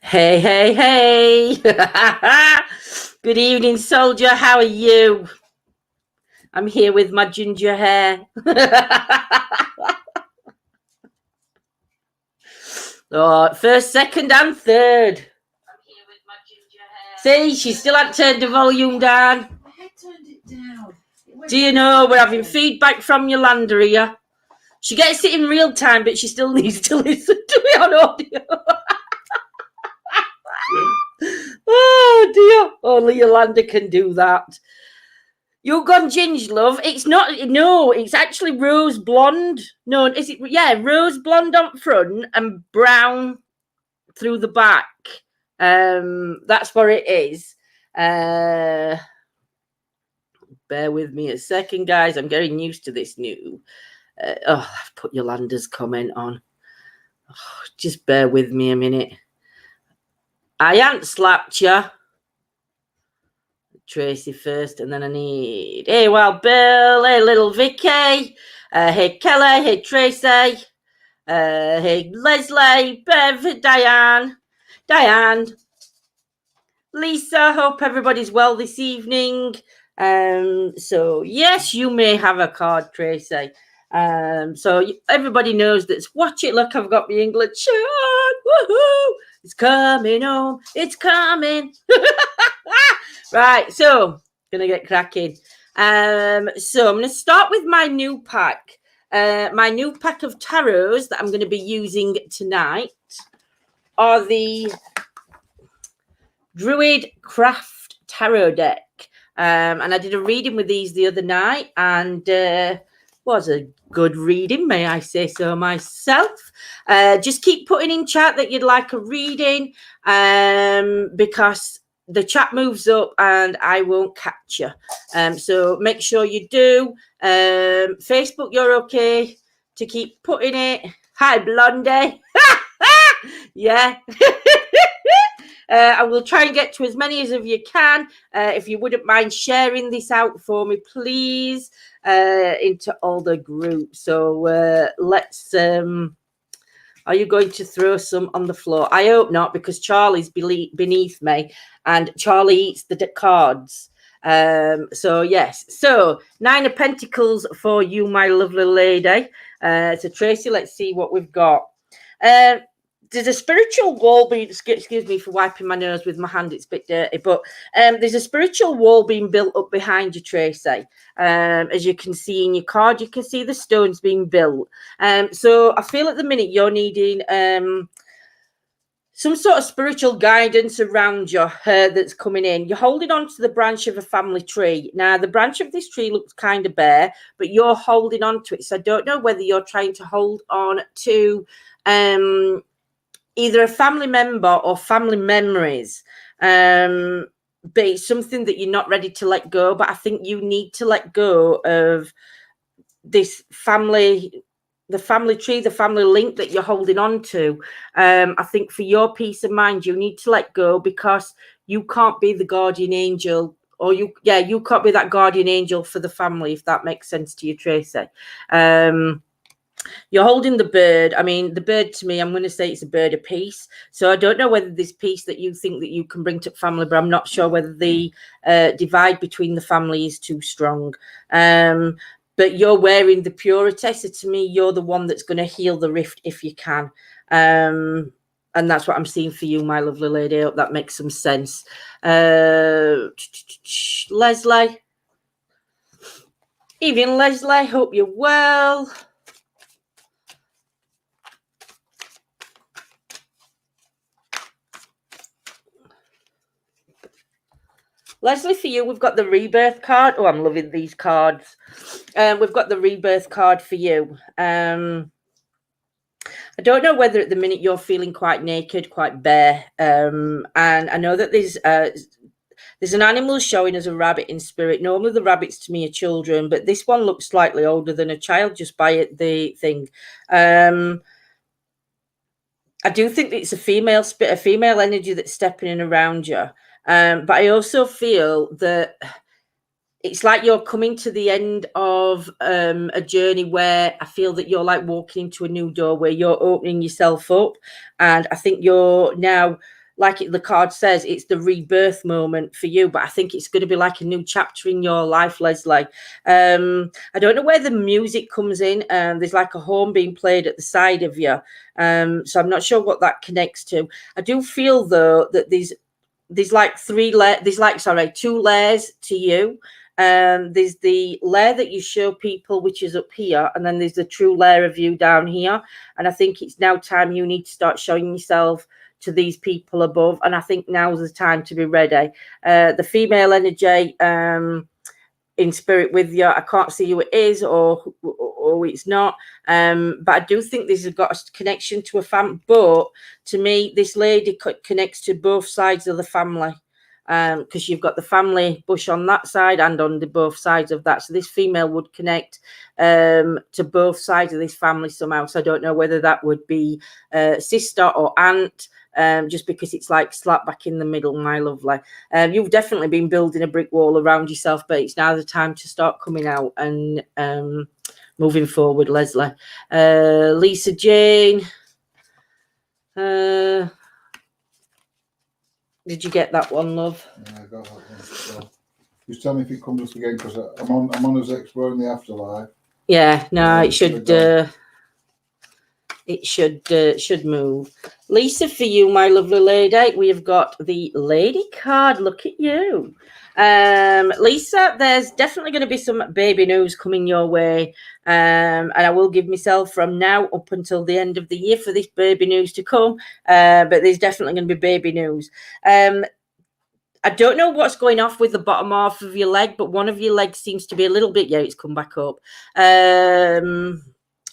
Hey, hey, hey. Good evening, soldier. How are you? I'm here with my ginger hair. Oh, first, second, and third. I'm here with my ginger hair. See, she still hadn't turned the volume down. I had turned it down. Do you know we're having feedback from Yolanda here? She gets it in real time, but she still needs to listen to me on audio. Oh dear, only Yolanda can do that. You've gone ginge, love. It's not, no, it's actually rose blonde. No, is it? Yeah, rose blonde up front and brown through the back. That's what it is. Bear with me a second, guys. I'm getting used to this new. I've put Yolanda's comment on. Oh, just bear with me a minute. I ain't slapped you. Tracy first, and then I need hey, well, Bill, hey, little Vicky, hey, Kelly, hey, Tracy, hey, Leslie, Bev, Diane, Lisa. Hope everybody's well this evening. So yes, you may have a card, Tracy. So everybody knows that's watch it. Look, I've got the England shirt. Woohoo! It's coming home. It's coming. Right, so gonna get cracking. So I'm gonna start with my new pack. My new pack of tarots that I'm going to be using tonight are the Druid Craft Tarot deck. And I did a reading with these the other night, and was a good reading, may I say so myself. Just keep putting in chat that you'd like a reading, because the chat moves up and I won't catch you. So make sure you do. Facebook, you're okay to keep putting it. Hi, Blondie. Yeah. I will try and get to as many as of you can. If you wouldn't mind sharing this out for me, please, into all the groups. So let's... Are you going to throw some on the floor? I hope not, because Charlie's beneath me and Charlie eats the cards. So yes. So 9 of Pentacles for you, my lovely lady. So Tracy, let's see what we've got. There's a spiritual wall being, excuse me for wiping my nose with my hand, it's a bit dirty, but there's a spiritual wall being built up behind you, Tracy. As you can see in your card, you can see the stones being built. So I feel at the minute you're needing some sort of spiritual guidance around you that's coming in. You're holding on to the branch of a family tree. Now, the branch of this tree looks kind of bare, but you're holding on to it. So I don't know whether you're trying to hold on to either a family member or family memories, but it's something that you're not ready to let go. But I think you need to let go of this family, the family tree, the family link that you're holding on to. I think for your peace of mind, you need to let go, because you can't be the guardian angel, or you can't be that guardian angel for the family, if that makes sense to you, Tracy. You're holding the bird. I mean, the bird to me, I'm going to say it's a bird of peace. So I don't know whether this peace that you think that you can bring to family, but I'm not sure whether the divide between the family is too strong. But you're wearing the purity. So to me, you're the one that's going to heal the rift if you can. And that's what I'm seeing for you, my lovely lady. I hope that makes some sense. Leslie. Evening, Leslie. Hope you're well. Leslie, for you, we've got the rebirth card. Oh, I'm loving these cards. We've got the rebirth card for you. I don't know whether at the minute you're feeling quite naked, quite bare. And I know that there's an animal showing as a rabbit in spirit. Normally the rabbits to me are children, but this one looks slightly older than a child just by the thing. I do think it's a female energy that's stepping in around you. But I also feel that it's like you're coming to the end of a journey where I feel that you're like walking into a new door where you're opening yourself up. And I think you're now the card says, it's the rebirth moment for you, but I think it's going to be like a new chapter in your life, Leslie. I don't know where the music comes in. There's like a horn being played at the side of you. So I'm not sure what that connects to. I do feel though that there's like two layers to you. There's the layer that you show people, which is up here, and then there's the true layer of you down here. And I think it's now time you need to start showing yourself to these people above, and I think now's the time to be ready. The female energy in spirit with you, I can't see who it is or it's not, but I do think this has got a connection to a family. But to me, this lady connects to both sides of the family, because you've got the family bush on that side and on the both sides of that. So this female would connect to both sides of this family somehow. So I don't know whether that would be sister or aunt, just because it's like slap back in the middle, my lovely. You've definitely been building a brick wall around yourself, but it's now the time to start coming out and moving forward, Leslie. Lisa Jane. Did you get that one, love? Yeah, I got that one. So, just tell me if it comes up again, because I'm on us exploring the afterlife. Yeah, no, it should. It should move. Lisa, for you, my lovely lady, we have got the lady card. Look at you. Lisa, there's definitely going to be some baby news coming your way. And I will give myself from now up until the end of the year for this baby news to come. But there's definitely going to be baby news. I don't know what's going off with the bottom half of your leg, but one of your legs seems to be a little bit, yeah, it's come back up.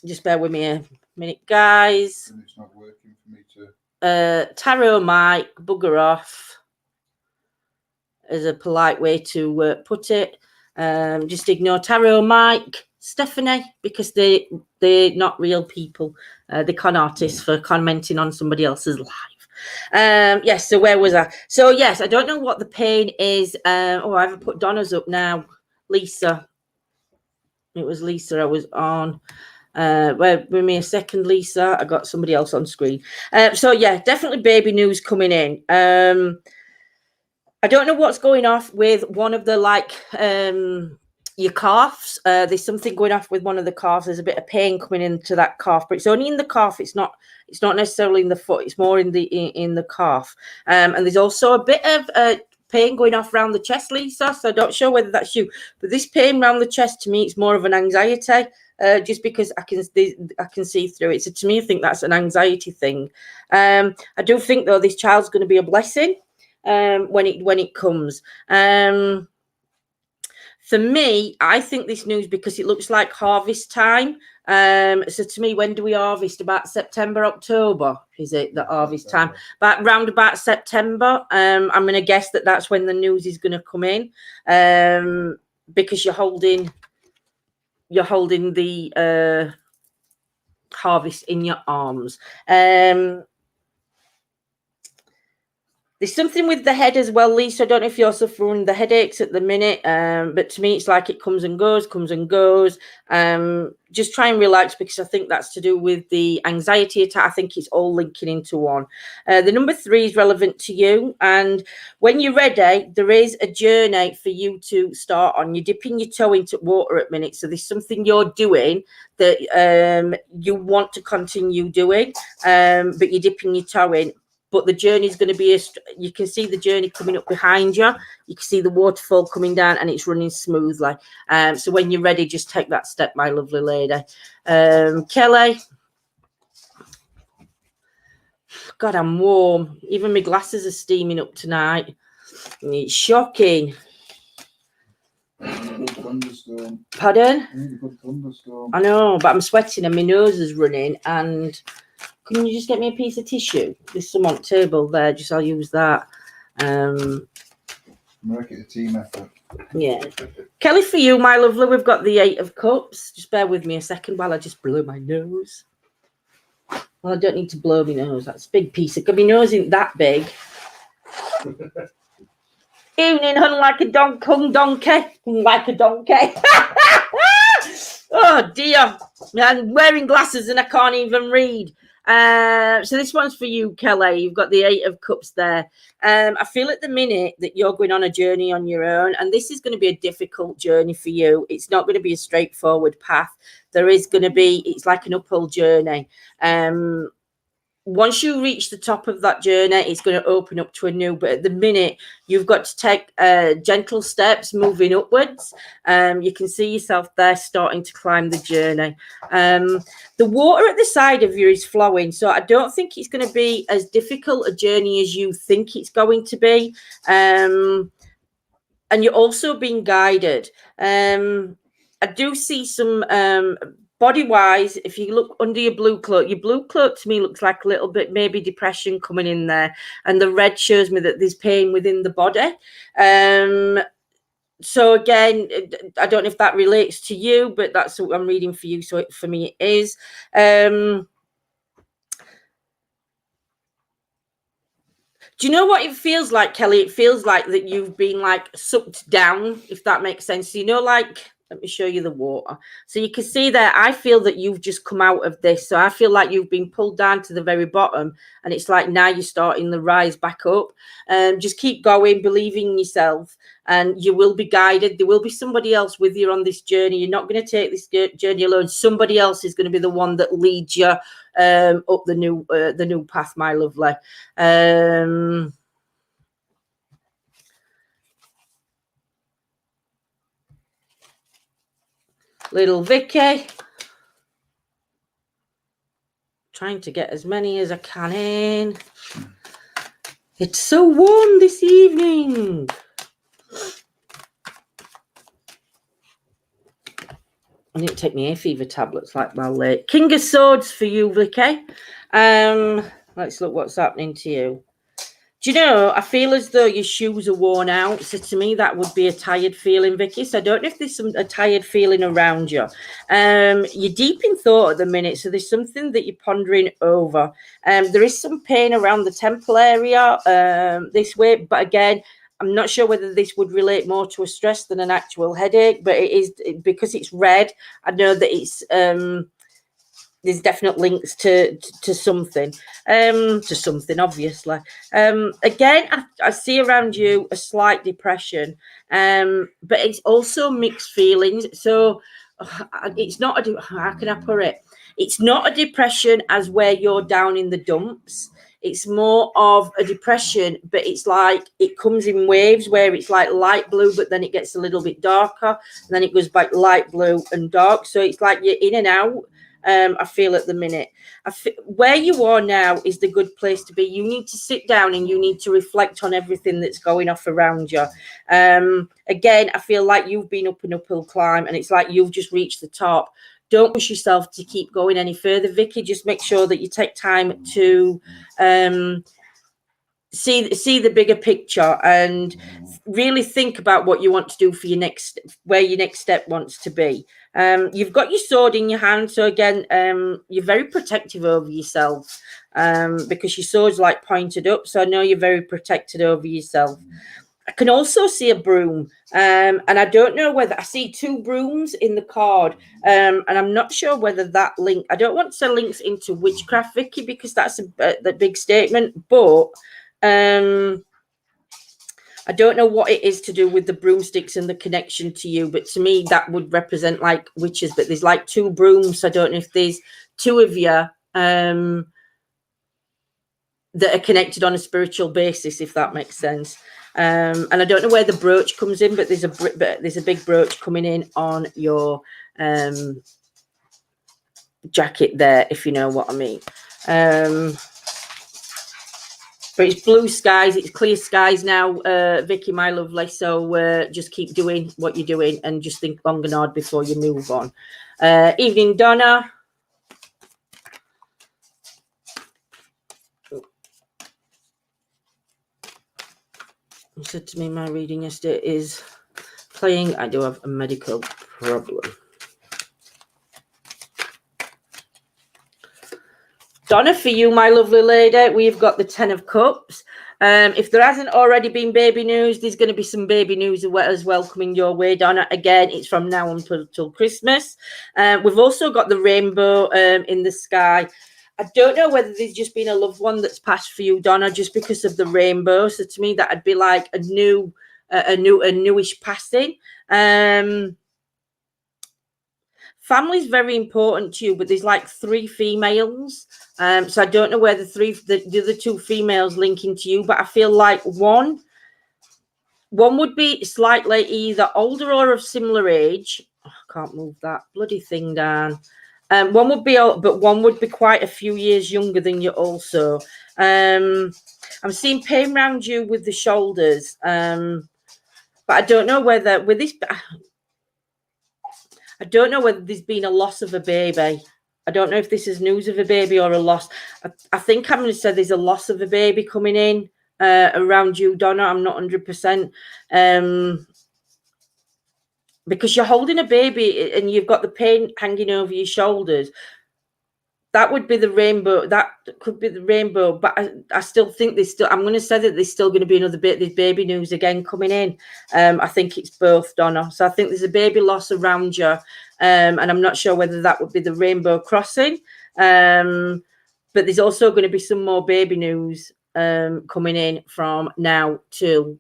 Just bear with me a minute, guys. And it's not working for me to... Tarot Mike, bugger off, is a polite way to put it. Just ignore Tarot Mike, Stephanie, because they're not real people. They're con artists for commenting on somebody else's life. Yes, so where was I? So yes, I don't know what the pain is. I haven't put Donna's up now. Lisa. It was Lisa I was on. Wait me a second, Lisa. I got somebody else on screen. So yeah, definitely baby news coming in. I don't know what's going off with one of the your calves. There's something going off with one of the calves. There's a bit of pain coming into that calf, but it's only in the calf. It's not necessarily in the foot. It's more in the calf. And there's also a bit of pain going off around the chest, Lisa. So I'm not sure whether that's you, but this pain around the chest to me, it's more of an anxiety. Just because I can see through it. So to me, I think that's an anxiety thing. I do think though this child's going to be a blessing when it comes. For me, I think this news, because it looks like harvest time. So to me, when do we harvest? About September, October, is it the harvest time? But round about September, I'm going to guess that's when the news is going to come in, because you're holding the harvest in your arms. There's something with the head as well, Lisa. I don't know if you're suffering the headaches at the minute, but to me, it's like it comes and goes. Just try and relax, because I think that's to do with the anxiety attack. I think it's all linking into one. The number 3 is relevant to you. And when you're ready, there is a journey for you to start on. You're dipping your toe into water at minute. So there's something you're doing that you want to continue doing, but you're dipping your toe in. But the journey is going to be, you can see the journey coming up behind you. You can see the waterfall coming down, and it's running smoothly. So when you're ready, just take that step, my lovely lady. Kelly. God, I'm warm. Even my glasses are steaming up tonight. It's shocking. Good thunderstorm. Pardon? Good thunderstorm. I know, but I'm sweating and my nose is running. And can you just get me a piece of tissue? There's some on the table there. I'll use that. Make it a team effort. Yeah. Kelly, for you, my lovely, we've got the 8 of Cups. Just bear with me a second while I just blow my nose. Well, I don't need to blow my nose. That's a big piece. My nose isn't that big. Evening, hun, like a donkey. Like a donkey. Oh, dear. I'm wearing glasses and I can't even read. So this one's for you, Kelly. You've got the 8 of Cups there. I feel at the minute that you're going on a journey on your own, and this is going to be a difficult journey for you. It's not going to be a straightforward path. There is going to be, it's like an uphill journey. Once you reach the top of that journey, it's going to open up to a new, but at the minute you've got to take gentle steps moving upwards. You can see yourself there starting to climb the journey. The water at the side of you is flowing, so I don't think it's going to be as difficult a journey as you think it's going to be. And you're also being guided. I do see some body-wise, if you look under your blue cloak to me looks like a little bit maybe depression coming in there, and the red shows me that there's pain within the body. So again, I don't know if that relates to you, but that's what I'm reading for you. So for me, it is. Do you know what it feels like, Kelly? It feels like that you've been like sucked down, if that makes sense. You know, like, let me show you the water. So you can see there, I feel that you've just come out of this. So I feel like you've been pulled down to the very bottom, and it's like now you're starting the rise back up. Just keep going, believing in yourself, and you will be guided. There will be somebody else with you on this journey. You're not going to take this journey alone. Somebody else is going to be the one that leads you up the new path, my lovely. Little Vicky, trying to get as many as I can in. It's so warm this evening. I need to take my hay fever tablets like well late. King of Swords for you, Vicky. Let's look what's happening to you. Do you know, I feel as though your shoes are worn out. So to me, that would be a tired feeling, Vicky. So I don't know if there's a tired feeling around you. You're deep in thought at the minute. So there's something that you're pondering over. There is some pain around the temple area this way. But again, I'm not sure whether this would relate more to a stress than an actual headache. But it is, because it's red, I know that it's... there's definite links to something, obviously. Again, I see around you a slight depression, but it's also mixed feelings. So it's not how can I put it? It's not a depression as where you're down in the dumps. It's more of a depression, but it's like it comes in waves where it's like light blue, but then it gets a little bit darker, and then it goes back light blue and dark. So it's like you're in and out. I feel at the minute. Where you are now is the good place to be. You need to sit down and you need to reflect on everything that's going off around you. Again, I feel like you've been up an uphill climb, and it's like you've just reached the top. Don't push yourself to keep going any further, Vicky. Just make sure that you take time to see the bigger picture and really think about what you want to do for where your next step wants to be. You've got your sword in your hand, so again, you're very protective over yourself, because your sword's like pointed up, so I know you're very protected over yourself. I can also see a broom, and I don't know whether I see 2 brooms in the card, and I'm not sure whether that link. I don't want to link into witchcraft, Vicky, because that's the big statement, but I don't know what it is to do with the broomsticks and the connection to you, but to me that would represent like witches. But there's like 2 brooms, so I don't know if there's 2 of you that are connected on a spiritual basis, if that makes sense. And I don't know where the brooch comes in, but there's a big brooch coming in on your jacket there, if you know what I mean. But it's blue skies, it's clear skies now, Vicky, my lovely. So just keep doing what you're doing and just think long and hard before you move on. Evening, Donna. You said to me my reading yesterday is playing. I do have a medical problem. Donna, for you, my lovely lady, we've got the 10 of Cups. If there hasn't already been baby news, there's going to be some baby news as well coming your way, Donna. Again, it's from now until Christmas. We've also got the rainbow in the sky. I don't know whether there's just been a loved one that's passed for you, Donna, just because of the rainbow. So to me, that'd be like a newish passing. Family's very important to you, but there's like 3 females. So I don't know where the other 2 females linking to you, but I feel like one would be slightly either older or of similar age. Oh, I can't move that bloody thing down. One would be, but one would be quite a few years younger than you also. I'm seeing pain around you with the shoulders. But I don't know whether with this, I don't know whether there's been a loss of a baby. I don't know if this is news of a baby or a loss. I think I'm going to say there's a loss of a baby coming in around you, Donna. I'm not 100%. Because you're holding a baby and you've got the pain hanging over your shoulders. That would be the rainbow. That could be the rainbow. But I still think I'm going to say that there's still going to be another bit. There's baby news again coming in. I think it's both, Donna. So I think there's a baby loss around you. And I'm not sure whether that would be the rainbow crossing. But there's also going to be some more baby news coming in from now till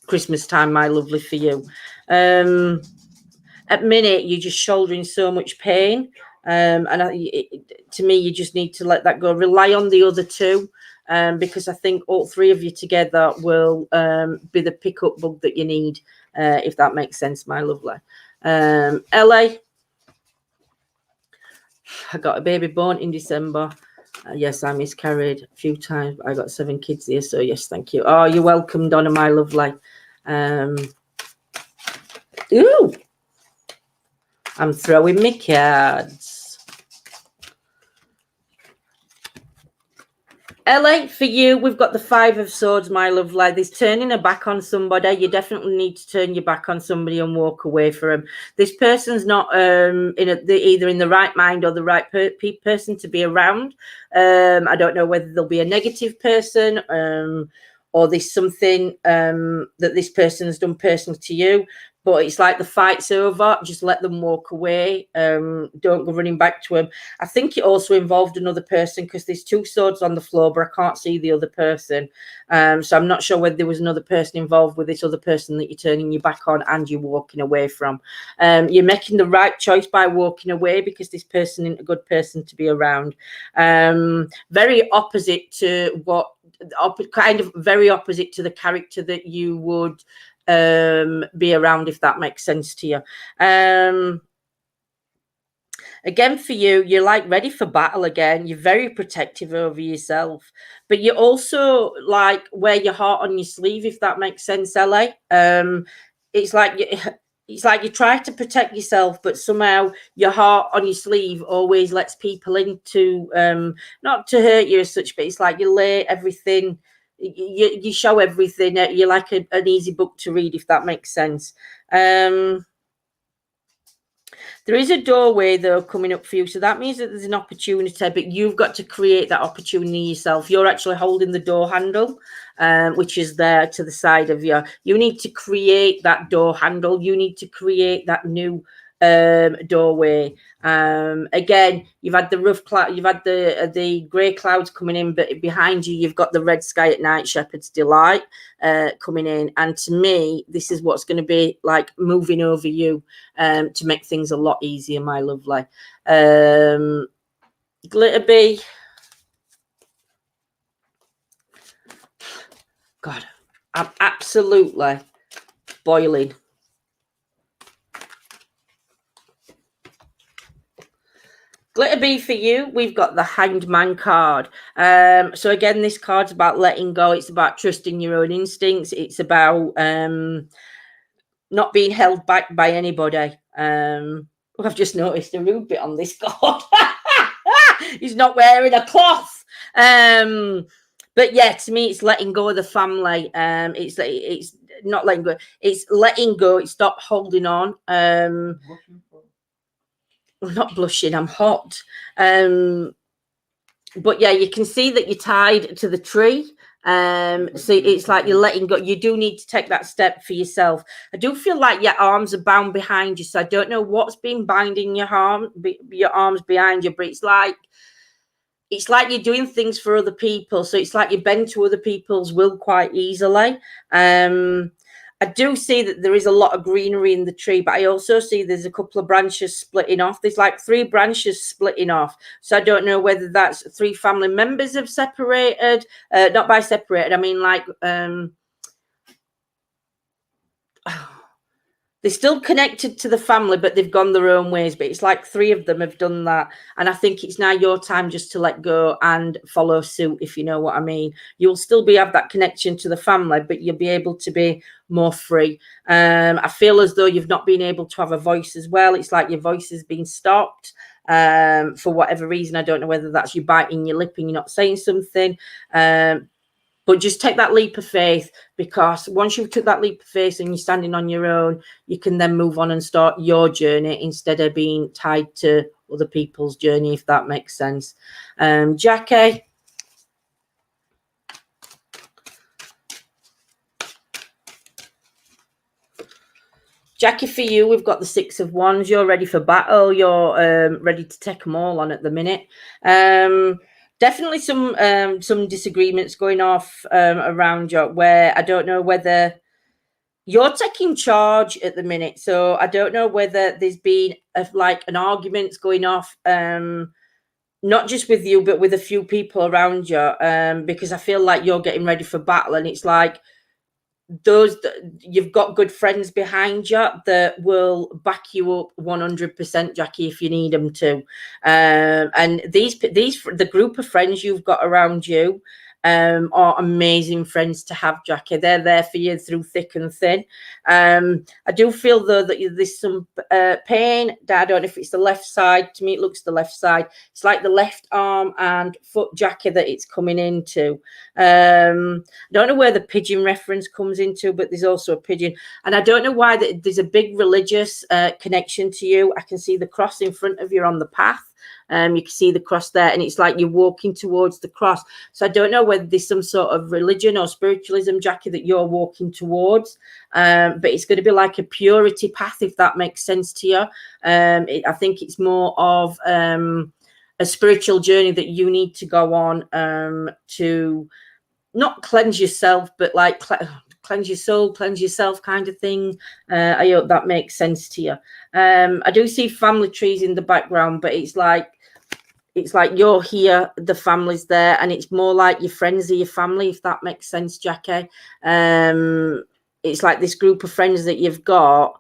Christmas time, my lovely, for you. At minute, you're just shouldering so much pain. And to me, you just need to let that go. Rely on the other 2, because I think all 3 of you together will be the pickup bug that you need, if that makes sense, my lovely. LA, I got a baby born in December. Yes, I miscarried a few times, but I got 7 kids here, so yes, thank you. Oh, you're welcome, Donna, my lovely. Ooh, I'm throwing my cards. LA, for you, we've got the 5 of Swords, my lovely. There's turning a back on somebody. You definitely need to turn your back on somebody and walk away from them. This person's not either in the right mind or the right person to be around. I don't know whether they'll be a negative person or there's something that this person's done personally to you. But it's like the fight's over. Just let them walk away. Don't go running back to him. I think it also involved another person because there's 2 swords on the floor, but I can't see the other person. So I'm not sure whether there was another person involved with this other person that you're turning your back on and you're walking away from. You're making the right choice by walking away because this person isn't a good person to be around. Very opposite to very opposite to the character that you would be around, if that makes sense to you. Again, for you, you're like ready for battle again. You're very protective over yourself, but you also like wear your heart on your sleeve, if that makes sense, LA. It's like you try to protect yourself, but somehow your heart on your sleeve always lets people into not to hurt you as such, but it's like you lay everything. You show everything. You're like an easy book to read, if that makes sense. There is a doorway, though, coming up for you. So that means that there's an opportunity, but you've got to create that opportunity yourself. You're actually holding the door handle, which is there to the side of you. You need to create that door handle. You need to create that new doorway. Again, you've had the rough cloud, you've had the grey clouds coming in, but behind you you've got the red sky at night, Shepherd's Delight coming in. And to me, this is what's going to be like moving over you to make things a lot easier, my lovely. Glitterbee, God, I'm absolutely boiling. Glitterbee, for you, we've got the Hanged Man card. So again, this card's about letting go. It's about trusting your own instincts. It's about not being held back by anybody. I've just noticed a rude bit on this card. He's not wearing a cloth. But yeah, to me, it's letting go of the family. It's not letting go. It's letting go. It's stop holding on. I'm not blushing, I'm hot. But yeah, you can see that you're tied to the tree. So it's like you're letting go. You do need to take that step for yourself. I do feel like your arms are bound behind you, so I don't know what's been binding your arms behind you, but it's like you're doing things for other people. So it's like you bend to other people's will quite easily. I do see that there is a lot of greenery in the tree, but I also see there's a couple of branches splitting off. There's like 3 branches splitting off. So I don't know whether that's 3 family members have separated, not by separated. I mean, like, they're still connected to the family, but they've gone their own ways. But it's like 3 of them have done that. And I think it's now your time just to let go and follow suit, if you know what I mean. You'll still have that connection to the family, but you'll be able to be more free. I feel as though you've not been able to have a voice as well. It's like your voice has been stopped for whatever reason. I don't know whether that's you biting your lip and you're not saying something. But just take that leap of faith, because once you've took that leap of faith and you're standing on your own, you can then move on and start your journey instead of being tied to other people's journey, if that makes sense. Jackie. Jackie, for you, we've got the 6 of Wands. You're ready for battle. You're ready to take them all on at the minute. Definitely some disagreements going off around you, where I don't know whether you're taking charge at the minute. So I don't know whether there's been an arguments going off, not just with you, but with a few people around you, because I feel like you're getting ready for battle, and it's like you've got good friends behind you that will back you up 100%, Jackie, if you need them to. And the group of friends you've got around you are amazing friends to have, Jackie. They're there for you through thick and thin. I do feel though that there's some pain. I don't know if it's the left side. To me, it looks the left side. It's like the left arm and foot, Jackie, that it's coming into. I don't know where the pigeon reference comes into, but there's also a pigeon. And I don't know why there's a big religious connection to you. I can see the cross in front of you on the path. You can see the cross there, and it's like you're walking towards the cross. So I don't know whether there's some sort of religion or spiritualism, Jackie, that you're walking towards, but it's going to be like a purity path, if that makes sense to you. I think it's more of a spiritual journey that you need to go on to not cleanse yourself, but like cleanse your soul, cleanse yourself kind of thing. I hope that makes sense to you. I do see family trees in the background, but it's like you're here, the family's there, and it's more like your friends are your family, if that makes sense, Jackie. It's like this group of friends that you've got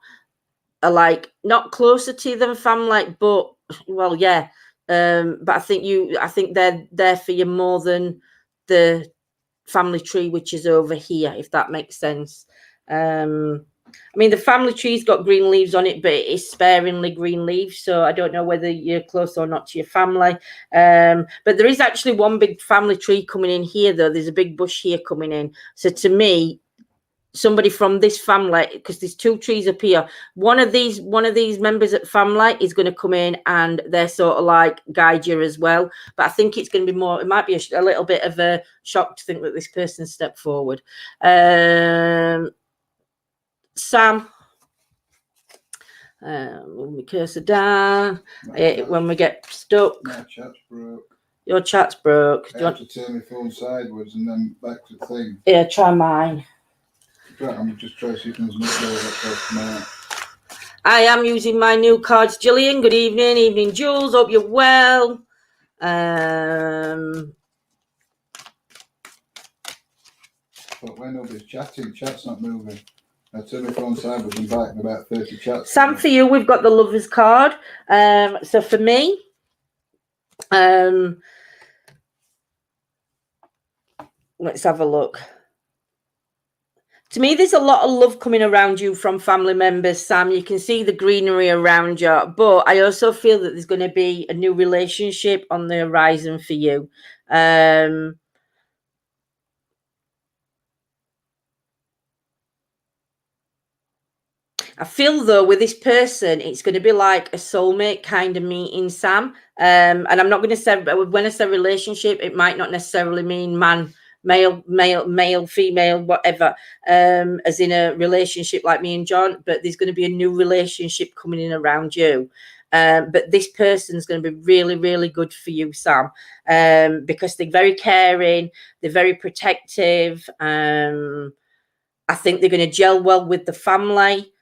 are like not closer to them family, but well, yeah. But I think they're there for you more than the family tree, which is over here, if that makes sense. I mean, the family tree's got green leaves on it, but it is sparingly green leaves, so I don't know whether you're close or not to your family. But there is actually one big family tree coming in here, though. There's a big bush here coming in. So to me, somebody from this family, because there's 2 trees up here, one of these members of the family is going to come in, and they're sort of like guide you as well. But I think it's going to be more, it might be a little bit of a shock to think that this person stepped forward. Sam, move my cursor down. When we get stuck. My chat's broke. Your chat's broke. I have to turn my phone sideways and then back to the thing. Yeah, try mine. I'm just trying to see if there's nothing. I am using my new cards. Gillian, good evening. Evening, Jules. Hope you're well. But when nobody's chatting, chat's not moving. I turn my phone sideways and back in about 30 chats. Sam, for you, we've got the Lovers card. So for me, let's have a look. To me, there's a lot of love coming around you from family members, Sam. You can see the greenery around you, but I also feel that there's going to be a new relationship on the horizon for you. I feel, though, with this person, it's going to be like a soulmate kind of meeting, Sam. And I'm not going to say, when I say relationship, it might not necessarily mean man male, female, whatever, as in a relationship like me and John, but there's going to be a new relationship coming in around you. But this person's going to be really, really good for you, Sam, because they're very caring, they're very protective. I think they're going to gel well with the family.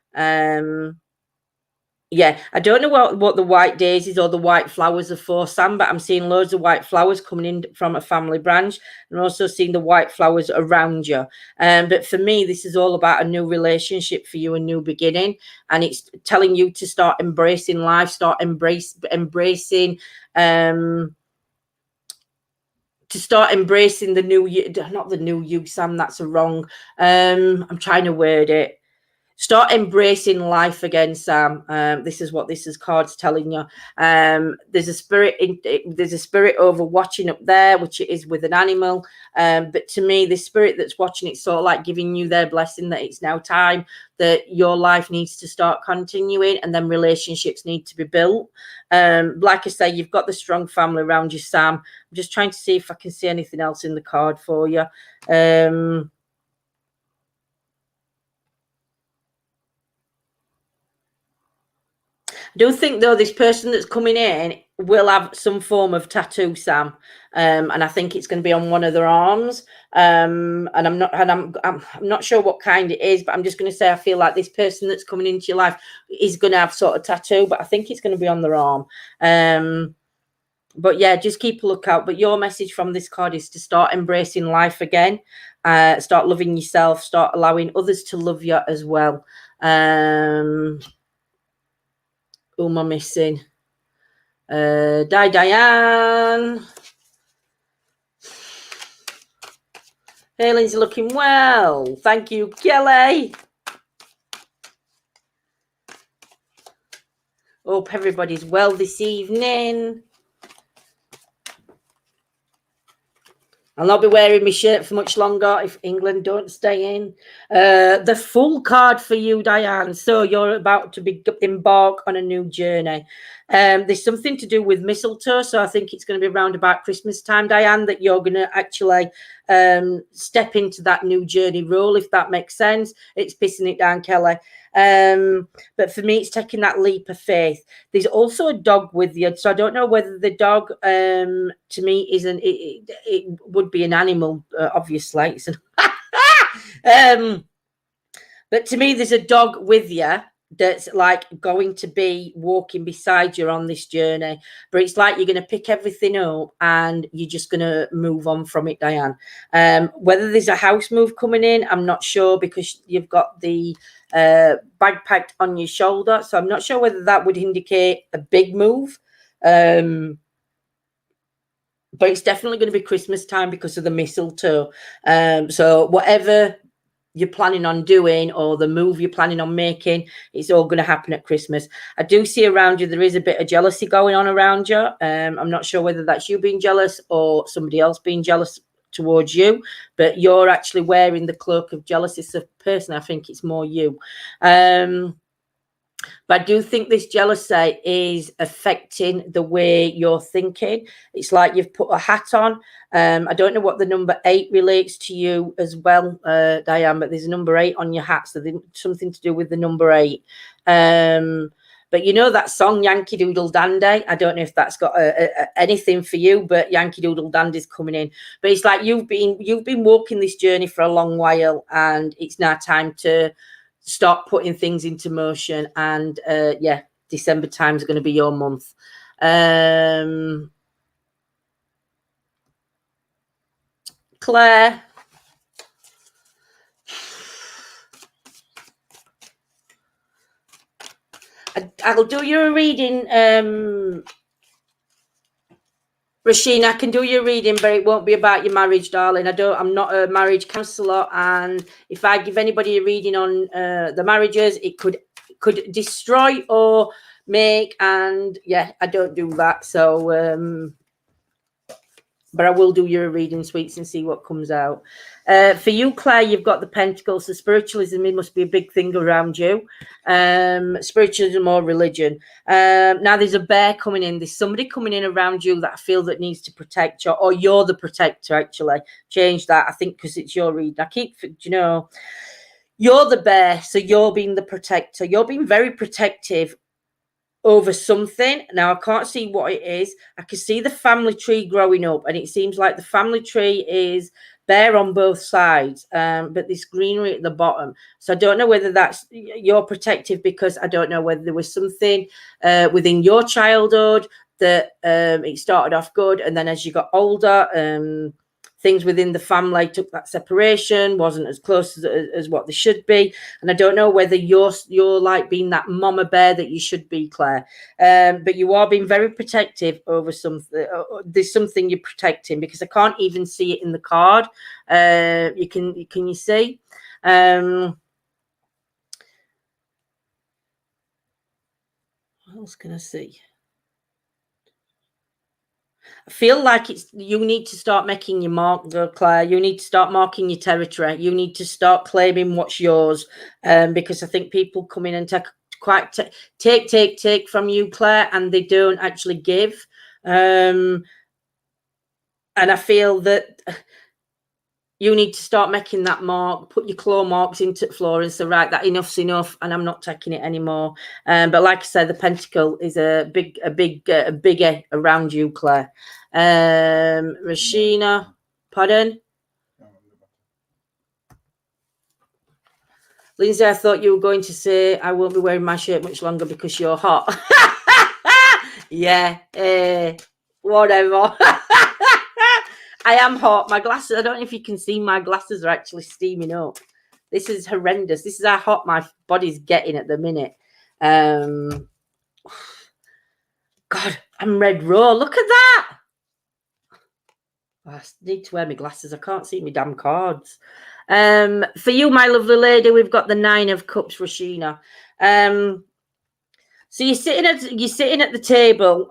Yeah, I don't know what the white daisies or the white flowers are for, Sam, but I'm seeing loads of white flowers coming in from a family branch, and also seeing the white flowers around you. But for me, this is all about a new relationship for you, a new beginning, and it's telling you to start embracing life, start embracing the new you, not the new you, Sam. That's a wrong. I'm trying to word it. Start embracing life again, Sam. This is what this card's telling you. There's a spirit over watching up there, which it is with an animal. But to me, the spirit that's watching, it's sort of like giving you their blessing that it's now time, that your life needs to start continuing, and then relationships need to be built. Like I say, you've got the strong family around you, Sam. I'm just trying to see if I can see anything else in the card for you. I do think, though, this person that's coming in will have some form of tattoo, Sam, and I think it's going to be on one of their arms. And I'm not sure what kind it is, but I'm just going to say I feel like this person that's coming into your life is going to have sort of tattoo, but I think it's going to be on their arm. But yeah, just keep a lookout. But your message from this card is to start embracing life again, start loving yourself, start allowing others to love you as well. Who am I missing? Diane. Hey, Lindsay, looking well. Thank you, Kelly. Hope everybody's well this evening. I'll not be wearing my shirt for much longer if England don't stay in. The full card for you, Diane. So you're about to embark on a new journey. There's something to do with mistletoe. So I think it's going to be around about Christmas time, Diane, that you're going to actually step into that new journey role, if that makes sense. It's pissing it down, Kelly. But for me, it's taking that leap of faith. There's also a dog with you, so I don't know whether the dog to me isn't it would be an animal, obviously. But to me, there's a dog with you that's like going to be walking beside you on this journey, but it's like you're going to pick everything up and you're just going to move on from it, Diane. Whether there's a house move coming in, I'm not sure, because you've got the bag packed on your shoulder, so I'm not sure whether that would indicate a big move, but it's definitely going to be Christmas time because of the mistletoe. So whatever you're planning on doing or the move you're planning on making, it's all going to happen at Christmas. I do see around you there is a bit of jealousy going on around you. I'm not sure whether that's you being jealous or somebody else being jealous towards you, but you're actually wearing the cloak of jealousy. So personally, I think it's more you. But I do think this jealousy is affecting the way you're thinking. It's like you've put a hat on. I don't know what the number 8 relates to you as well, Diane, but there's a number 8 on your hat, so there's something to do with the number 8. But you know that song Yankee Doodle Dandy? I don't know if that's got anything for you, but Yankee Doodle Dandy's coming in. But it's like you've been walking this journey for a long while, and it's now time to start putting things into motion. And yeah, December time is going to be your month. Claire. I'll do you a reading, Rasheen. I can do your reading, but it won't be about your marriage, darling. I'm not a marriage counsellor, and if I give anybody a reading on the marriages, it could destroy or make, and yeah, I don't do that. So but I will do your reading, sweets, and see what comes out. For you, Claire, you've got the Pentacles. So spiritualism, it must be a big thing around you. Spiritualism or religion. Now there's a bear coming in. There's somebody coming in around you that I feel that needs to protect you, or you're the protector, actually. Change that, I think, because it's your reading. I keep, you're the bear, so you're being the protector. You're being very protective over something. Now I can't see what it is. I can see the family tree growing up, and it seems like the family tree is bare on both sides, but there's greenery at the bottom. So I don't know whether that's you're protective, because I don't know whether there was something within your childhood that it started off good, and then as you got older, things within the family took that separation, wasn't as close as what they should be. And I don't know whether you're like being that mama bear that you should be, Claire. But you are being very protective over something. There's something you're protecting, because I can't even see it in the card. Can you see? What else can I see? I feel like you need to start making your mark, though, Claire. You need to start marking your territory. You need to start claiming what's yours, because I think people come in and take from you, Claire, and they don't actually give. And I feel that you need to start making that mark, put your claw marks into the floor and say, right, that enough's enough, and I'm not taking it anymore. But like I said, the pentacle is a bigger around you, Claire. Rashina, pardon? Lindsay, I thought you were going to say, I won't be wearing my shirt much longer because you're hot. Yeah, whatever. I am hot. My glasses, I don't know if you can see, my glasses are actually steaming up. This is horrendous. This is how hot my body's getting at the minute. God, I'm red raw. Look at that. I need to wear my glasses. I can't see my damn cards. For you, my lovely lady, we've got the 9 of Cups, Rashina. So you're sitting at the table.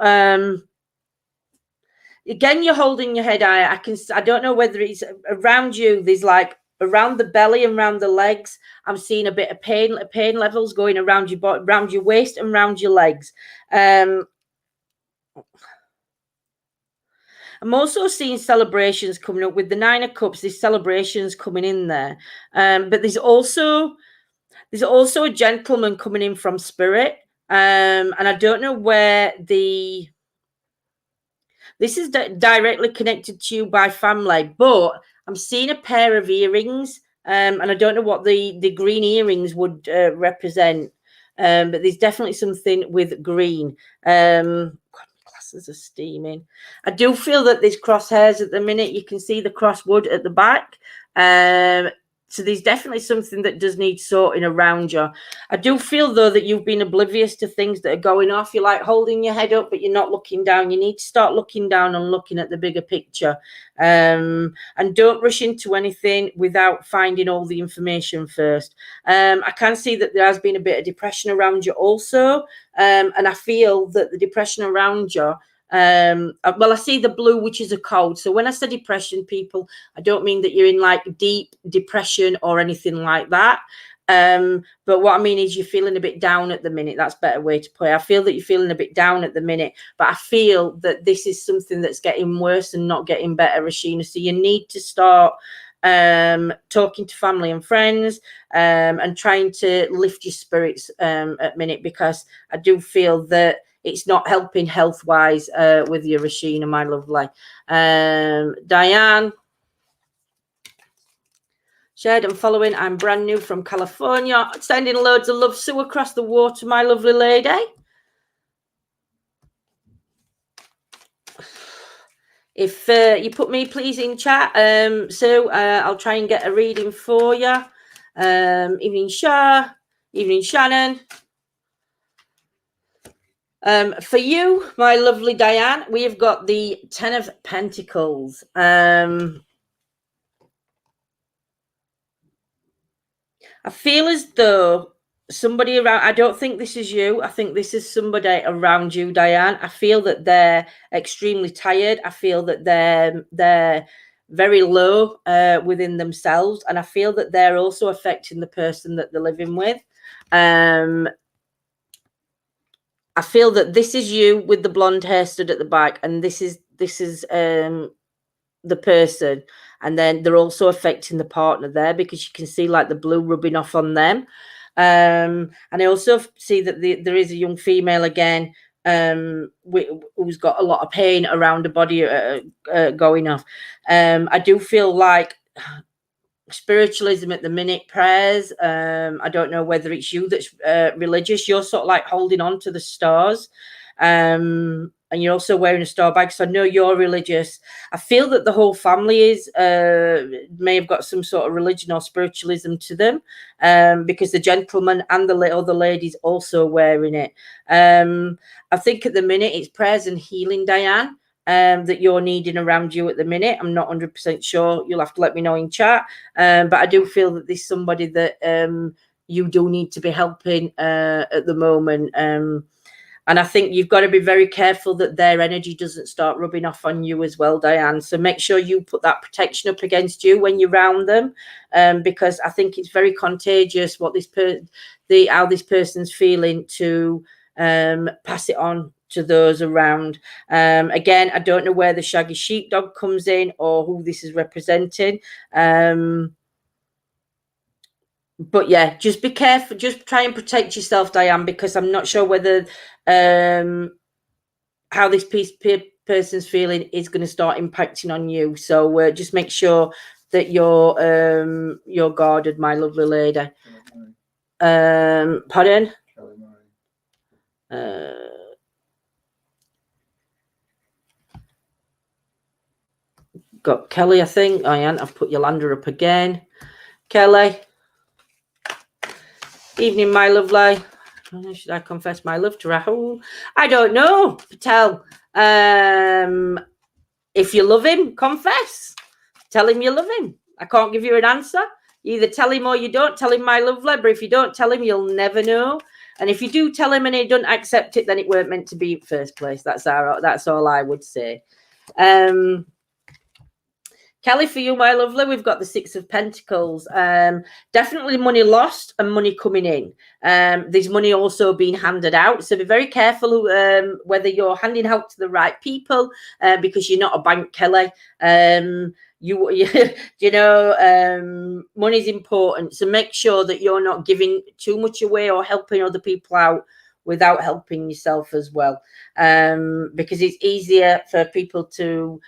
Again, you're holding your head high. I don't know whether it's around you. There's like around the belly and around the legs. I'm seeing a bit of pain levels going around your body, around your waist and around your legs. I'm also seeing celebrations coming up with the 9 of Cups. There's celebrations coming in there, but there's also a gentleman coming in from spirit, and I don't know where this is directly connected to you by family, but I'm seeing a pair of earrings, and I don't know what the green earrings would represent, but there's definitely something with green. God, my glasses are steaming. I do feel that there's crosshairs at the minute. You can see the crosswood at the back. So there's definitely something that does need sorting around you. I do feel, though, that you've been oblivious to things that are going off. You're like holding your head up, but you're not looking down. You need to start looking down and looking at the bigger picture. And don't rush into anything without finding all the information first. I can see that there has been a bit of depression around you also. And I feel that the depression around you, well, I see the blue, which is a cold. So when I say depression, people, I don't mean that you're in like deep depression or anything like that. But what I mean is you're feeling a bit down at the minute. That's a better way to put it. I feel that you're feeling a bit down at the minute, but I feel that this is something that's getting worse and not getting better, Rashina. So you need to start talking to family and friends, and trying to lift your spirits at minute, because I do feel that it's not helping health-wise with your Rashina, my lovely. Diane. Shared and following. I'm brand new from California. Sending loads of love. Sue across the water, my lovely lady. If you put me, please, in chat, Sue, I'll try and get a reading for you. Evening, Shah. Evening, Shannon. For you, my lovely Diane, we have got the 10 of Pentacles. I feel as though somebody around. I don't think this is you. I think this is somebody around you, Diane. I feel that they're extremely tired. I feel that they're very low within themselves, and I feel that they're also affecting the person that they're living with. I feel that this is you with the blonde hair stood at the back, and this is the person, and then they're also affecting the partner there, because you can see like the blue rubbing off on them. And I also see that there is a young female again, who's got a lot of pain around the body going off. I do feel like spiritualism at the minute, prayers. I don't know whether it's you that's religious. You're sort of like holding on to the stars, and you're also wearing a star bag, so I know you're religious. I feel that the whole family is may have got some sort of religion or spiritualism to them, because the gentleman and the other ladies also wearing it. I think at the minute it's prayers and healing, Diane, that you're needing around you at the minute. I'm not 100% sure. You'll have to let me know in chat. But I do feel that there's somebody that you do need to be helping at the moment. And I think you've got to be very careful that their energy doesn't start rubbing off on you as well, Diane. So make sure you put that protection up against you when you're around them, because I think it's very contagious what how this person's feeling, to pass it on to those around. Again, I don't know where the shaggy sheepdog comes in or who this is representing. But yeah, just be careful. Just try and protect yourself, Diane, because I'm not sure whether how this person's feeling is going to start impacting on you. So just make sure that you're guarded, my lovely lady. Pardon? Got Kelly, I think. I've put Yolanda up again. Kelly. Evening, my lovely. Should I confess my love to Rahul? I don't know. Patel. If you love him, confess. Tell him you love him. I can't give you an answer. You either tell him or you don't tell him, my lovely. But if you don't tell him, you'll never know. And if you do tell him and he doesn't accept it, then it weren't meant to be in first place. That's all I would say. Kelly, for you, my lovely, we've got the Six of Pentacles. Definitely money lost and money coming in. There's money also being handed out. So be very careful whether you're handing out to the right people, because you're not a bank, Kelly. Money's important. So make sure that you're not giving too much away or helping other people out without helping yourself as well. Because it's easier for people to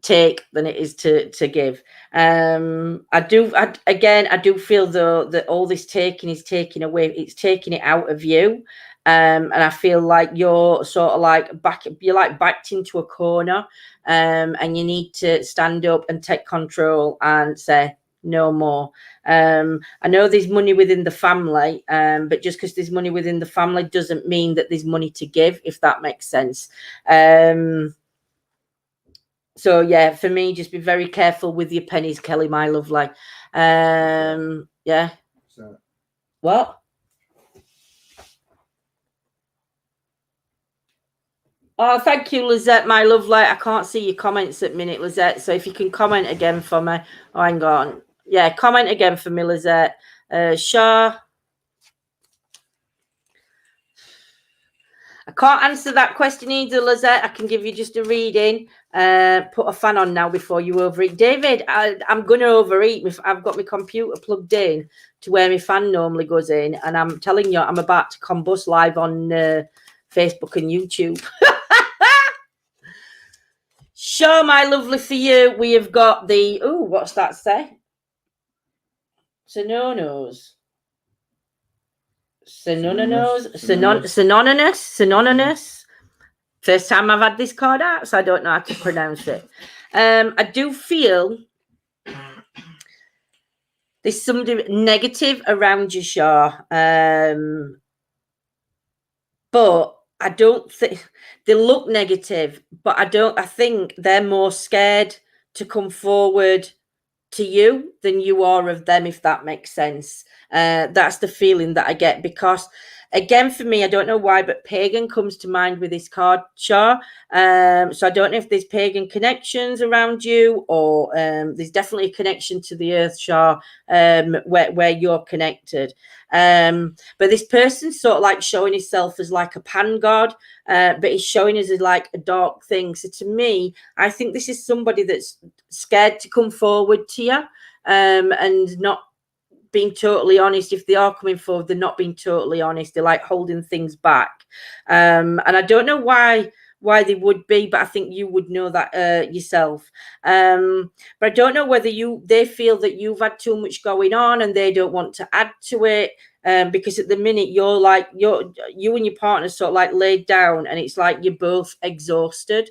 take than it is to give. I do feel though that all this taking is taking away, it's taking it out of you. And I feel like you're sort of like backed into a corner, and you need to stand up and take control and say no more. I know there's money within the family, but just because there's money within the family doesn't mean that there's money to give, if that makes sense. So yeah, for me, just be very careful with your pennies, Kelly, my lovely. Yeah. So, what? Oh, thank you, Lizette, my lovely. I can't see your comments at minute, Lizette. So if you can comment again for me. Oh, hang on. Yeah, comment again for me, Lizette. Shah. I can't answer that question either, Lizette. I can give you just a reading. Put a fan on now before you overeat. David, I'm going to overeat. I've got my computer plugged in to where my fan normally goes in. And I'm telling you, I'm about to combust live on Facebook and YouTube. Sure, my lovely, for you, we have got the... Oh, what's that say? Synonos. Synonymous. First time I've had this card out, so I don't know how to pronounce it. I do feel there's something negative around you, Shah. But I don't think they look negative, but I think they're more scared to come forward to you than you are of them, if that makes sense. That's the feeling that I get, because again, for me, I don't know why, but pagan comes to mind with this card, Shah. So I don't know if there's pagan connections around you, or there's definitely a connection to the earth, Shah, where you're connected. But this person's sort of like showing himself as like a pan god, but he's showing us as like a dark thing. So to me, I think this is somebody that's scared to come forward to you, and not being totally honest. If they are coming forward, they're not being totally honest. They're like holding things back. And I don't know why they would be, but I think you would know that yourself. But I don't know whether they feel that you've had too much going on and they don't want to add to it. Because at the minute you and your partner sort of like laid down, and it's like you're both exhausted.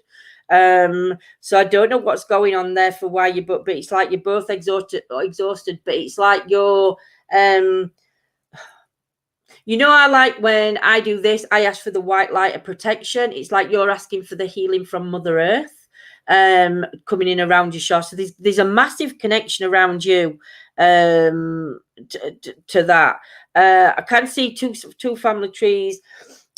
So I don't know what's going on there for why but it's like you're both exhausted, but it's like you're I like when I do this, I ask for the white light of protection. It's like you're asking for the healing from Mother Earth coming in around you, Shah. So there's a massive connection around you to that. I can see two family trees.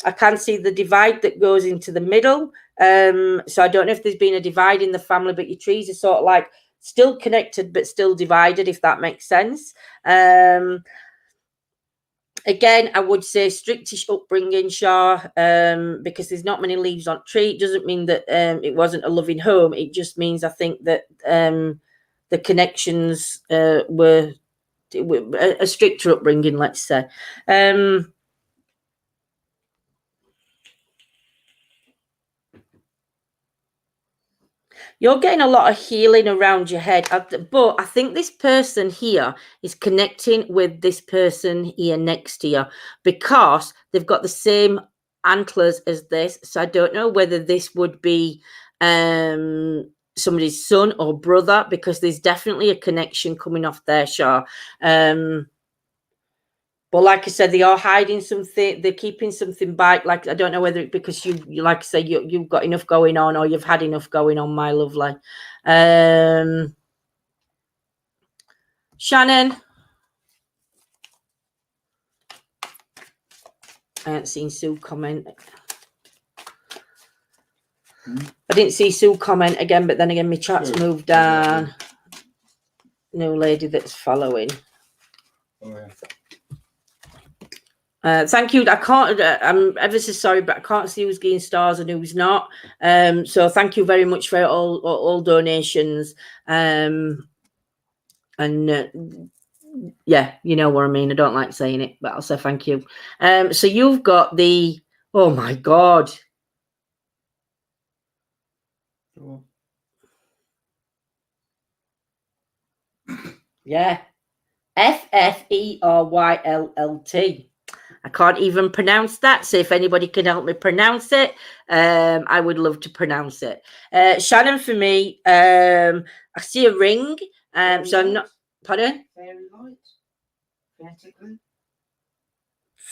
I can see the divide that goes into the middle. So I don't know if there's been a divide in the family, but your trees are sort of like still connected but still divided, if that makes sense. Again, I would say strictish upbringing, Shah, because there's not many leaves on tree. It doesn't mean that it wasn't a loving home. It just means I think that the connections were a stricter upbringing, let's say. You're getting a lot of healing around your head, but I think this person here is connecting with this person here next to you because they've got the same antlers as this. So I don't know whether this would be somebody's son or brother, because there's definitely a connection coming off there, Shah. But like I said, they are hiding something. They're keeping something back. Like, I don't know whether it's because you like I say, you've got enough going on, or you've had enough going on, my lovely. Shannon. I haven't seen Sue comment. I didn't see Sue comment again, but then again, my chat's moved down. No lady that's following. Oh, yeah. Thank you. I can't. I'm ever so sorry, but I can't see who's getting stars and who's not. So thank you very much for all donations. And yeah, you know what I mean. I don't like saying it, but I'll say thank you. So you've got the. Oh my God. Yeah. FFERYLLT. I can't even pronounce that. So if anybody can help me pronounce it, I would love to pronounce it. Shannon, for me, I see a ring. So I'm not. Pardon? Fairy light. Phonetically.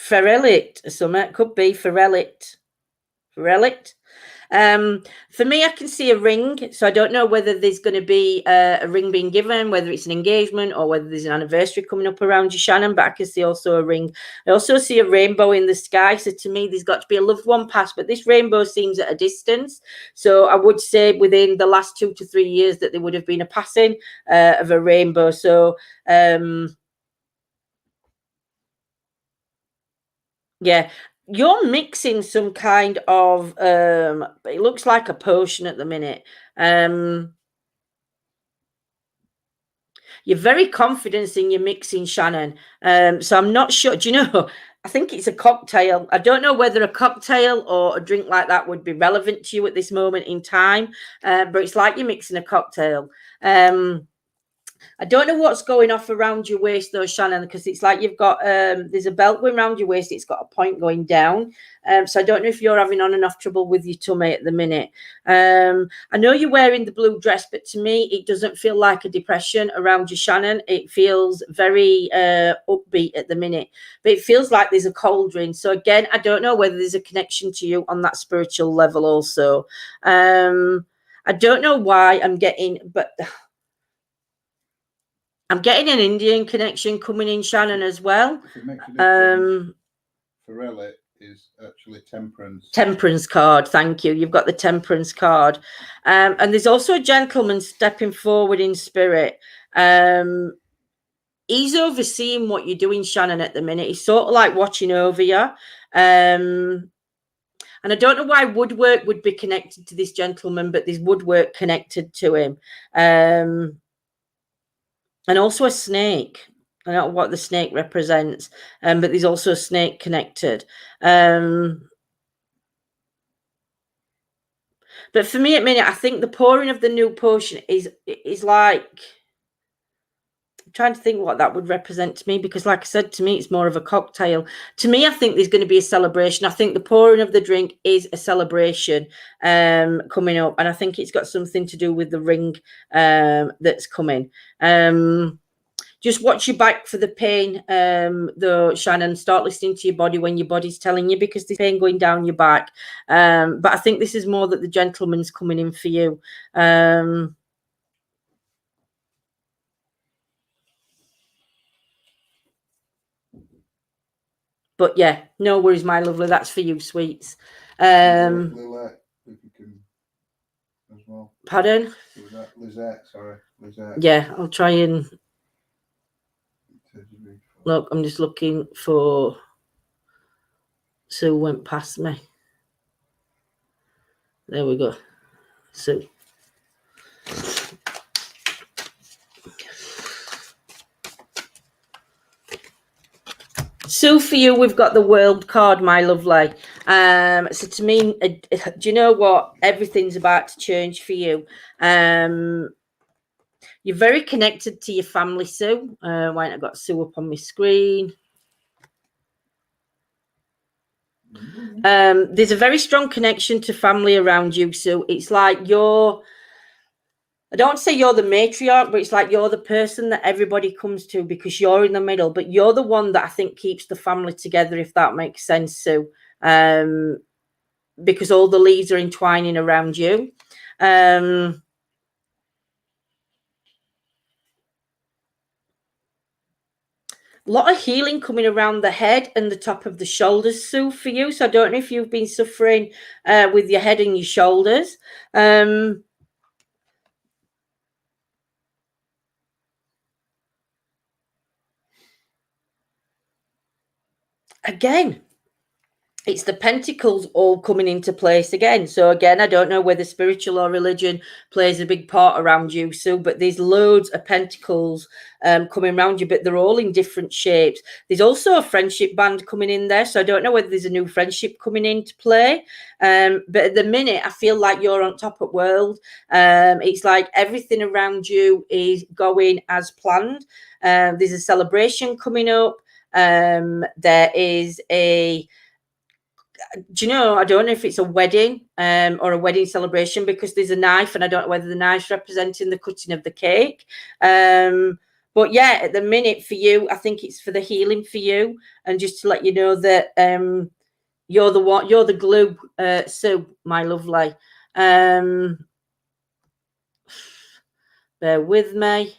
Ferelite. Something could be Ferelite. Ferelite. For me, I can see a ring, so I don't know whether there's going to be a ring being given, whether it's an engagement or whether there's an anniversary coming up around you, Shannon, but I can see also a ring. I also see a rainbow in the sky, so to me there's got to be a loved one past, but this rainbow seems at a distance, so I would say within the last 2 to 3 years that there would have been a passing of a rainbow. So yeah, you're mixing some kind of it looks like a potion at the minute. You're very confident in your mixing, Shannon. So I'm not sure. Do you know? I think it's a cocktail. I don't know whether a cocktail or a drink like that would be relevant to you at this moment in time, but it's like you're mixing a cocktail. I don't know what's going off around your waist though, Shannon, because it's like you've got there's a belt going around your waist. It's got a point going down. So I don't know if you're having on and off trouble with your tummy at the minute. I know you're wearing the blue dress, but to me, it doesn't feel like a depression around you, Shannon. It feels very upbeat at the minute, but it feels like there's a cauldron. So again, I don't know whether there's a connection to you on that spiritual level also. I don't know why I'm getting, but I'm getting an Indian connection coming in, Shannon, as well. If it makes a difference, for Ella is actually temperance. Temperance card, thank you. You've got the temperance card. And there's also a gentleman stepping forward in spirit. He's overseeing what you're doing, Shannon, at the minute. He's sort of like watching over you. And I don't know why woodwork would be connected to this gentleman, but there's woodwork connected to him. And also a snake. I don't know what the snake represents, but there's also a snake connected. But for me, at the minute, I think the pouring of the new potion is like... trying to think what that would represent to me, because like I said, to me it's more of a cocktail. To me, I think there's going to be a celebration. I think the pouring of the drink is a celebration coming up, and I think it's got something to do with the ring that's coming. Just watch your back for the pain, though, Shannon. Start listening to your body when your body's telling you, because there's pain going down your back. But I think this is more that the gentleman's coming in for you. But yeah, no worries, my lovely. That's for you, sweets. Lizette, if you can, as well. Pardon? Lizette, sorry. Lizette. Yeah, I'll try and look. I'm just looking for... Sue went past me. There we go. Sue. So for you, we've got the world card, my lovely. So to me, do you know what? Everything's about to change for you. You're very connected to your family, Sue. Why not? I've got Sue up on my screen. There's a very strong connection to family around you, Sue. It's like you're... I don't say you're the matriarch, but it's like you're the person that everybody comes to because you're in the middle, but you're the one that I think keeps the family together, if that makes sense, Sue, because all the leaves are entwining around you. A lot of healing coming around the head and the top of the shoulders, Sue, for you. So I don't know if you've been suffering with your head and your shoulders. Again, it's the pentacles all coming into place again. So again, I don't know whether spiritual or religion plays a big part around you, Sue, but there's loads of pentacles coming around you, but they're all in different shapes. There's also a friendship band coming in there. So I don't know whether there's a new friendship coming into play. But at the minute, I feel like you're on top of the world. It's like everything around you is going as planned. There's a celebration coming up. There is a... do you know, I don't know if it's a wedding or a wedding celebration, because there's a knife, and I don't know whether the knife's representing the cutting of the cake. But yeah, at the minute for you, I think it's for the healing for you, and just to let you know that you're the one, you're the glue, Sue, my lovely. Bear with me.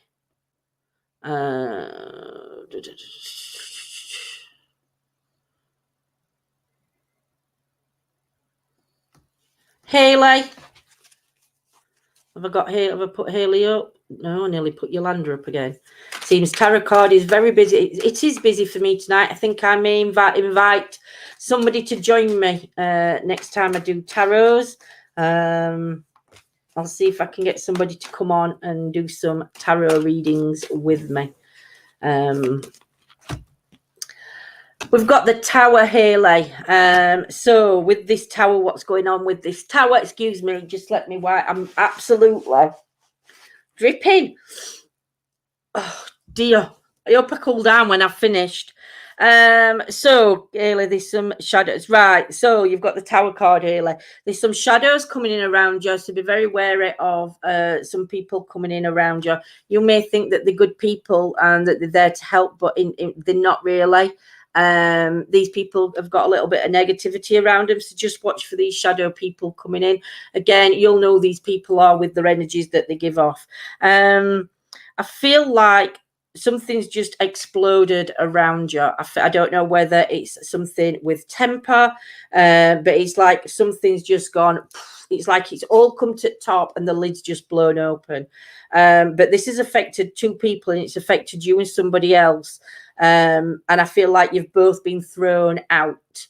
Haley. Have I got Haley? Have I put Haley up? No, I nearly put Yolanda up again. Seems tarot card is very busy. It is busy for me tonight. I think I may invite somebody to join me next time I do tarots. I'll see if I can get somebody to come on and do some tarot readings with me. We've got the tower, Haley. So with this tower, what's going on with this tower? Excuse me, just let me wipe. I'm absolutely dripping. Oh dear. I hope I cool down when I've finished. So Haley, there's some shadows. Right, so you've got the tower card, Haley. There's some shadows coming in around you, so be very wary of some people coming in around you. You may think that they're good people and that they're there to help, but they're not really. These people have got a little bit of negativity around them, so just watch for these shadow people coming in. Again, you'll know these people are with their energies that they give off. I feel like something's just exploded around you. I don't know whether it's something with temper, but it's like something's just gone. It's like it's all come to the top and the lid's just blown open. But this has affected two people, and it's affected you and somebody else. And I feel like you've both been thrown out.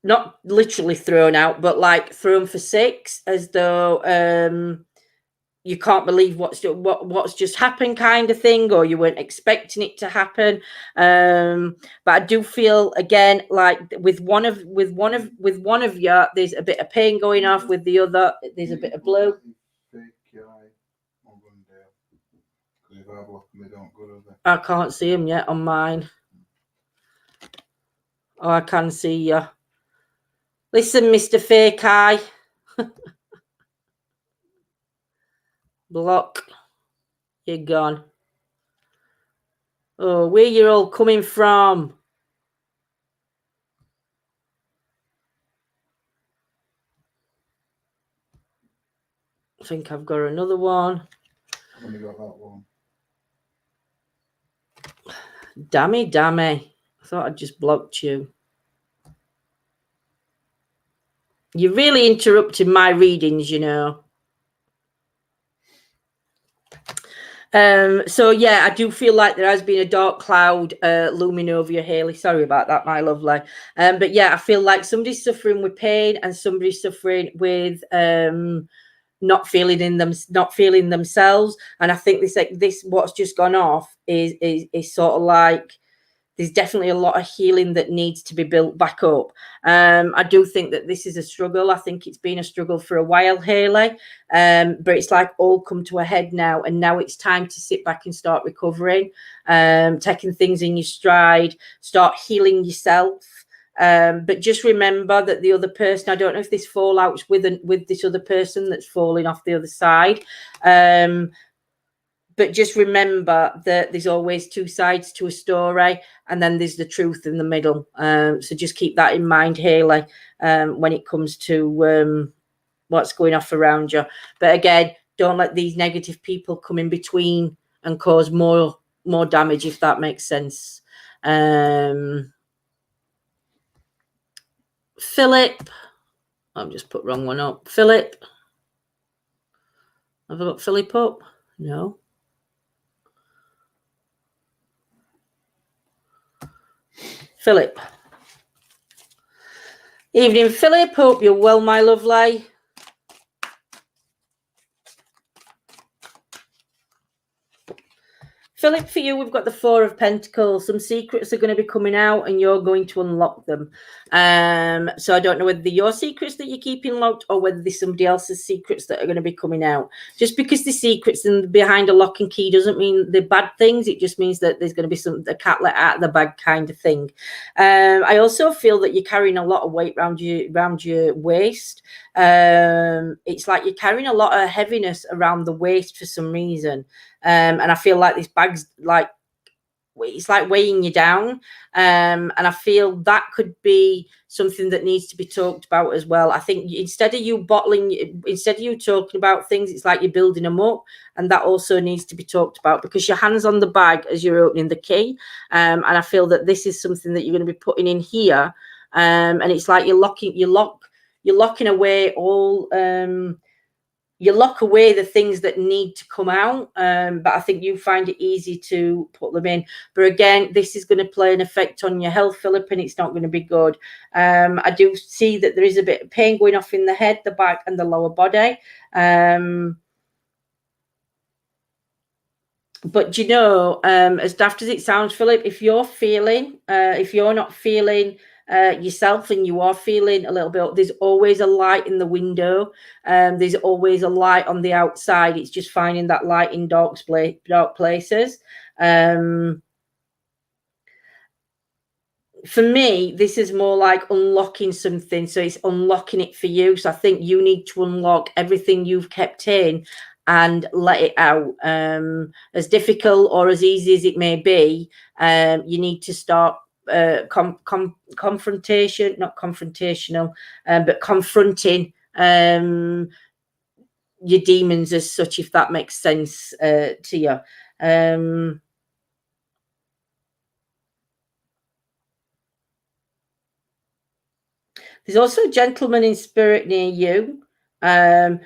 Not literally thrown out, but like thrown for six, as though you can't believe what's just happened, kind of thing, or you weren't expecting it to happen. But I do feel again like with one of you, there's a bit of pain going off. With the other, there's a bit of blue. I can't see him yet on mine. Oh, I can see you. Listen, Mr. Fake Eye. Block. You're gone. Oh, where you're all coming from? I think I've got another one. I've only got that one. Dammy. I thought I'd just blocked you. You're really interrupting my readings, you know. So yeah, I do feel like there has been a dark cloud looming over you, Hayley. Sorry about that, my lovely. But yeah, I feel like somebody's suffering with pain and somebody's suffering with not feeling themselves. And I think this what's just gone off is sort of like there's definitely a lot of healing that needs to be built back up. I do think that this is a struggle. I think it's been a struggle for a while, Hayley. But it's like all come to a head now. And now it's time to sit back and start recovering, taking things in your stride, start healing yourself. But just remember that the other person, I don't know if this fallout's with this other person that's falling off the other side. But just remember that there's always two sides to a story, and then there's the truth in the middle. So just keep that in mind, Hayley, when it comes to what's going off around you. But again, don't let these negative people come in between and cause more damage, if that makes sense. Philip, I've just put wrong one up. Philip, have I got Philip up? No. Philip. Evening, Philip. Hope you're well, my lovely. Philip, for you, we've got the Four of Pentacles. Some secrets are going to be coming out and you're going to unlock them. So I don't know whether they're your secrets that you're keeping locked or whether there's somebody else's secrets that are going to be coming out. Just because the secrets and behind a lock and key doesn't mean they're bad things. It just means that there's going to be a cat let out of the bag kind of thing. I also feel that you're carrying a lot of weight around your waist. It's like you're carrying a lot of heaviness around the waist for some reason. And I feel like this bag's like, it's like weighing you down. And I feel that could be something that needs to be talked about as well. I think instead of you talking about things, it's like you're building them up. And that also needs to be talked about because your hand's on the bag as you're opening the key. And I feel that this is something that you're going to be putting in here. And it's like you're locking away all, you lock away the things that need to come out, but I think you find it easy to put them in. But again, this is going to play an effect on your health, Philip, and it's not going to be good. I do see that there is a bit of pain going off in the head, the back, and the lower body. But you know, as daft as it sounds, Philip, if you're not feeling yourself and you are feeling a little bit, there's always a light in the window. There's always a light on the outside. It's just finding that light in dark places. For me, this is more like unlocking something. So it's unlocking it for you. So I think you need to unlock everything you've kept in and let it out. As difficult or as easy as it may be, you need to start confrontation, not confrontational, but confronting your demons as such, if that makes sense to you. There's also a gentleman in spirit near you, but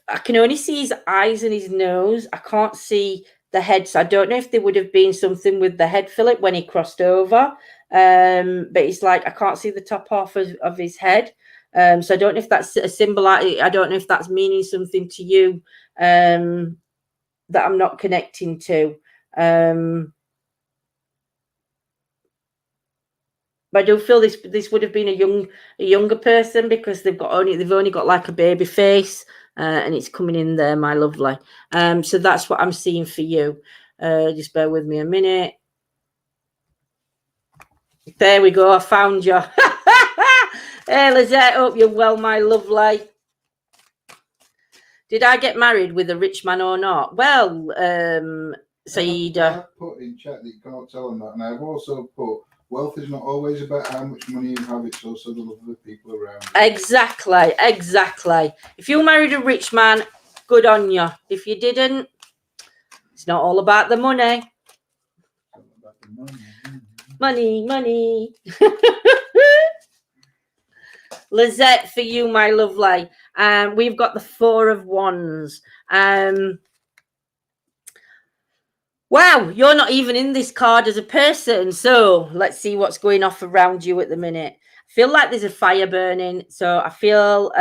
I can only see his eyes and his nose. I can't see the head, so I don't know if there would have been something with the head, Philip, when he crossed over. But it's like I can't see the top half of his head. So I don't know if that's a symbol. I don't know if that's meaning something to you that I'm not connecting to. But I do feel this would have been a younger person, because they've only got like a baby face, and it's coming in there, my lovely. So that's what I'm seeing for you. Just bear with me a minute. There we go. I found you. Hey, Lizette, hope you're well, my lovely. Did I get married with a rich man or not? Well, Saida. I've put in chat that you can't tell them that, and I've also put, wealth is not always about how much money you have, it's also the love of the people around you. Exactly. If you married a rich man, good on you. If you didn't, it's not all about the money. It's all about the Money. Lizette, for you, my lovely. We've got the 4 of Wands. Wow, you're not even in this card as a person. So let's see what's going off around you at the minute. I feel like there's a fire burning. So I feel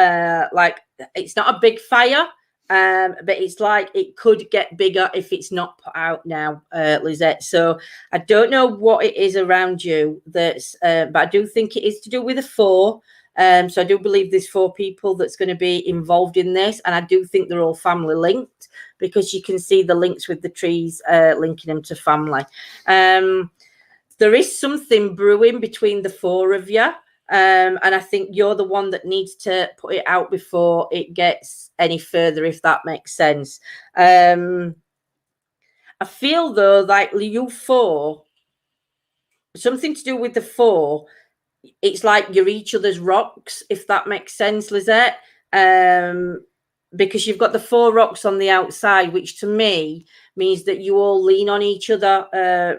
like it's not a big fire, but it's like it could get bigger if it's not put out now, Lizette. So I don't know what it is around you that's, but I do think it is to do with a 4. So I do believe there's 4 people that's going to be involved in this, and I do think they're all family linked, because you can see the links with the trees linking them to family. There is something brewing between the 4 of you, and I think you're the one that needs to put it out before it gets any further, if that makes sense. I feel though like you 4, something to do with the 4. It's like you're each other's rocks, if that makes sense, Lizette. Because you've got the 4 rocks on the outside, which to me means that you all lean on each other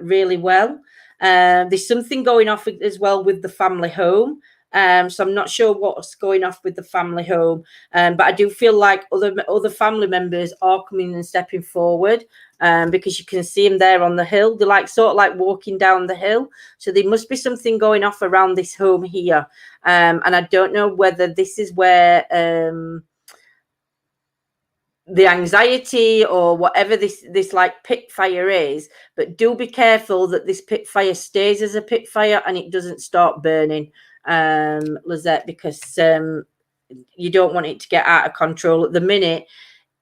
really well. There's something going off as well with the family home. So I'm not sure what's going off with the family home. But I do feel like other family members are coming and stepping forward, because you can see them there on the hill. They're like sort of like walking down the hill. So there must be something going off around this home here. And I don't know whether this is where the anxiety or whatever this like pit fire is, but do be careful that this pit fire stays as a pit fire and it doesn't start burning, Lizette, because you don't want it to get out of control. At the minute,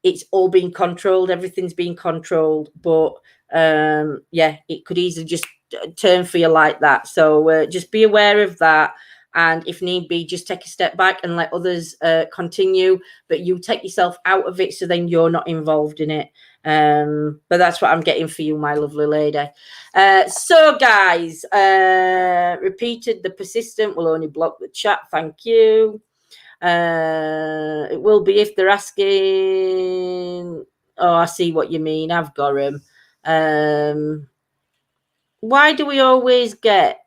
it's all being controlled, everything's being controlled, but yeah, it could easily just turn for you like that. So just be aware of that. And if need be, just take a step back and let others continue, but you take yourself out of it, so then you're not involved in it. But that's what I'm getting for you, my lovely lady. So guys, repeated, the persistent will only block the chat. Thank you. It will be if they're asking. Oh, I see what you mean. I've got them. Why do we always get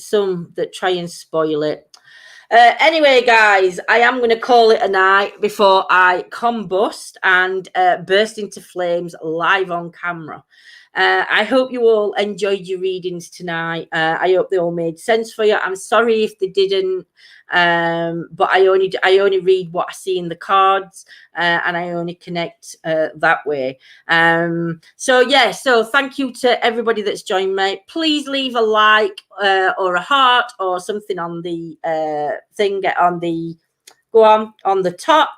some that try and spoil it? Anyway, guys, I am going to call it a night before I combust and burst into flames live on camera. I hope you all enjoyed your readings tonight. I hope they all made sense for you. I'm sorry if they didn't, but I only read what I see in the cards, and I only connect that way. So yeah, so thank you to everybody that's joined me. Please leave a like or a heart or something on the thing, on the top.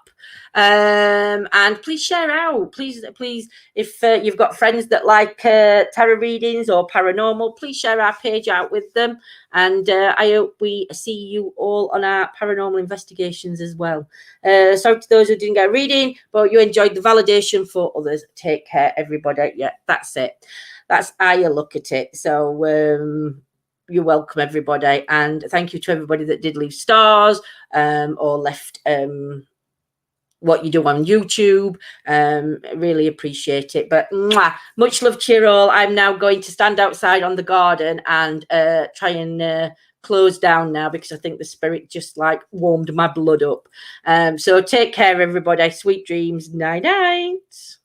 And please share out, please if you've got friends that like tarot readings or paranormal, please share our page out with them, and I hope we see you all on our paranormal investigations as well. Sorry to those who didn't get a reading, but you enjoyed the validation for others. Take care, everybody. Yeah, that's it. That's how you look at it. So you're welcome, everybody, and thank you to everybody that did leave stars or left what you do on YouTube. Really appreciate it. But much love to you all. I'm now going to stand outside on the garden and try and close down now, because I think the spirit just like warmed my blood up. So take care, everybody. Sweet dreams. Night night.